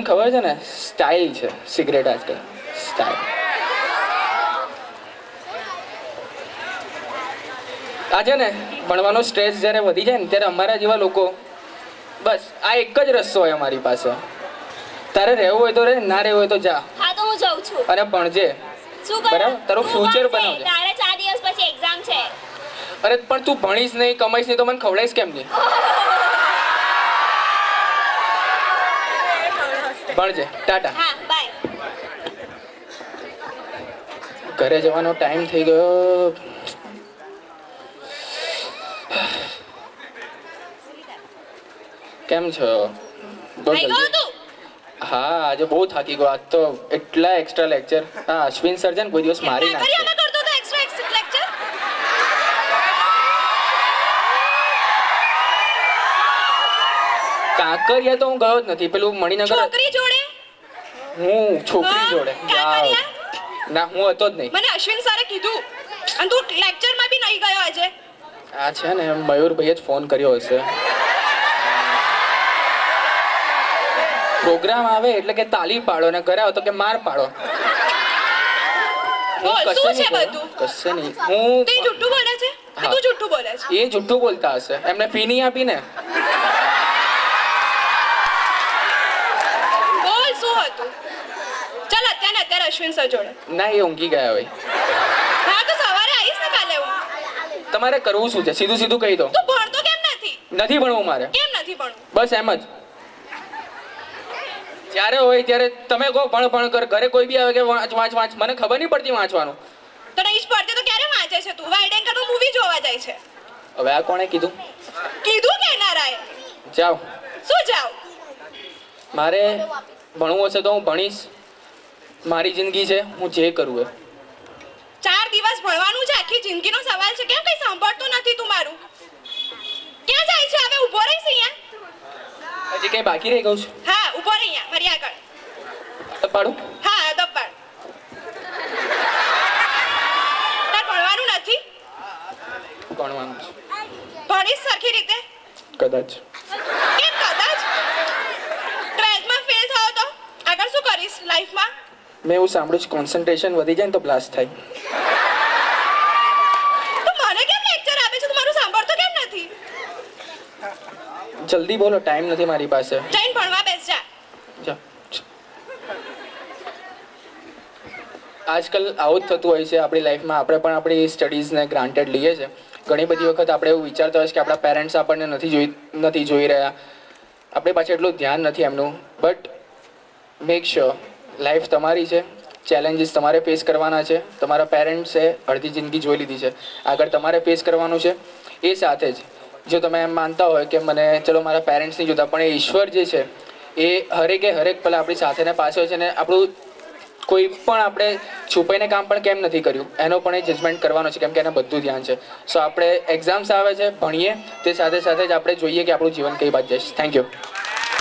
ખબર છે ને સ્ટાઇલ છે સિગરેટ આજકાલ સ્ટાઇલ. આજે ને ભણવાનો સ્ટ્રેસ જ્યારે વધી જાય ને ત્યારે અમારા જેવા લોકો બસ આ એક જ રસ્તો હોય અમારી પાસે. તારે રહેવું હોય તો રહે, ના રહેવું હોય તો જા. હા તો હું જાઉં છું. અને ભણજે. શું કરું? બરાબર, તારું ફ્યુચર બનાવજે. તારે 4 દિવસ પછી એક્ઝામ છે. અરે પણ તું ભણીશ નહીં, કમાઈશ નહીં તો મને ખવડાવીશ કેમ નહીં? ભણજે. ટાટા. હા બાય. ઘરે જવાનો ટાઈમ થઈ ગયો. કેમ છો? બહુ આઈ ગયો જલ્દી. તું? હા આજે બહુ થાકી ગયો. આજ તો એટલા એક્સ્ટ્રા લેક્ચર. હા અશ્વિન સર છે ને કોઈ દિવસ મારી નાખશે. કાકરિયામાં કરતો તો એક્સ્ટ્રા લેક્ચર. કાંકરિયા તો હું ગયો જ નથી. પેલું મણિનગર છોકરી જોડે. હું છોકરી જોડે કાંકરિયા? ના હું હતો જ નહીં. મને અશ્વિન સરે કીધું અને તું લેક્ચરમાં બી નહીં ગયો આજે. આ છે ને મયુરભાઈએ જ ફોન કર્યો હશે. પ્રોગ્રામ આવે એટલે કે તાલી પાડો ને ઘરે આવો તો કે માર પાડો. બોલ, કશે શું નહીં છે ગયો. બધું? કશે નહીં. હું તે જુઠ્ઠું બોલે છે કે તું જુઠ્ઠું બોલે છે? એ જુઠ્ઠું બોલતા હશે. એમને ફી નહીં આપી ને. બોલ શું હતું? ચાલ અત્યારે અશ્વિન સર જોડે. ના એ ઊંઘી ગયા હોય. હા તો સવારે આવીશ ને કાલે હું. તમારે કરવું શું છે? સીધું સીધું કહી દો. તું ભણતો કેમ નથી? નથી ભણવું મારે. કેમ નથી ભણવું? બસ એમ જ. જ્યારે હોય ત્યારે તમે કહો ભણ ભણ કર. ઘરે કોઈ બી આવે કે વાંચ વાંચ વાંચ. મને ખબર નહીં પડતી વાંચવાનું. તો નહીં જ પડતી તો ક્યારે વાંચે છે તું? વાઇડેન્કર તો મૂવી જોવા જાય છે. હવે આ કોણે કીધું? કીધું કેનારાએ. જાઓ. શું જાવ? મારે ભણવું હશે તો હું ભણીશ. મારી જિંદગી છે, હું જે કરું એ. 4 દિવસ ભણવાનું છે, આખી જિંદગીનો સવાલ છે. કેમ કઈ સાંભળતો નથી તું મારું? ક્યાં જાય છે હવે? ઊભો રહીશ અહીંયા. હજી કંઈ બાકી રહી ગયું છે? હા ઊભો રહી અહીંયા, ફરી આગળ. પાડું. હા દબ્બાડ. તાર ભણવાનું નથી? ભણવાનું છે. ભણીશ સરખી રીતે? કદાચ. કેમ કદાચ? 12th ફેલ થયો તો આગળ શું કરીશ લાઈફમાં? મેં એવું સાંભળ્યું છે કોન્સન્ટ્રેશન વધી જાય ને તો બ્લાસ્ટ થાય. તું મને કેમ લેક્ચર આપે છે? તું મારું સાંભળતો કેમ નથી? જલ્દી બોલો, ટાઈમ નથી મારી પાસે. જઈને ભણવા બેસ જા. જા. આજકાલ આવું જ થતું હોય છે આપણી લાઈફમાં. આપણે પણ આપણી સ્ટડીઝને ગ્રાન્ટેડ લઈએ છીએ. ઘણી બધી વખત આપણે એવું વિચારતા હોય છે કે આપણા પેરેન્ટ્સ આપણને નથી જોઈ રહ્યા. આપણી પાસે એટલું ધ્યાન નથી એમનું. બટ મેક શ્યોર લાઈફ તમારી છે. ચેલેન્જીસ તમારે ફેસ કરવાના છે. તમારા પેરેન્ટ્સે અડધી જિંદગી જોઈ લીધી છે. આગળ તમારે ફેસ કરવાનું છે. એ સાથે જ જો તમે એમ માનતા હોય કે મને ચલો મારા પેરેન્ટ્સ નહીં જોતા, પણ એ ઈશ્વર જે છે એ હરેક પલ આપણી સાથે ને પાસે હોય છે. ને આપણું કોઈ પણ આપણે છુપાઈને કામ પણ કેમ નથી કર્યું એનો પણ એ જજમેન્ટ કરવાનો છે, કેમ કે એને બધું ધ્યાન છે. સો આપણે એક્ઝામ્સ આવે છે, ભણીએ તે સાથે સાથે જ આપણે જોઈએ કે આપણું જીવન કઈ બાજુ જશે. Thank you.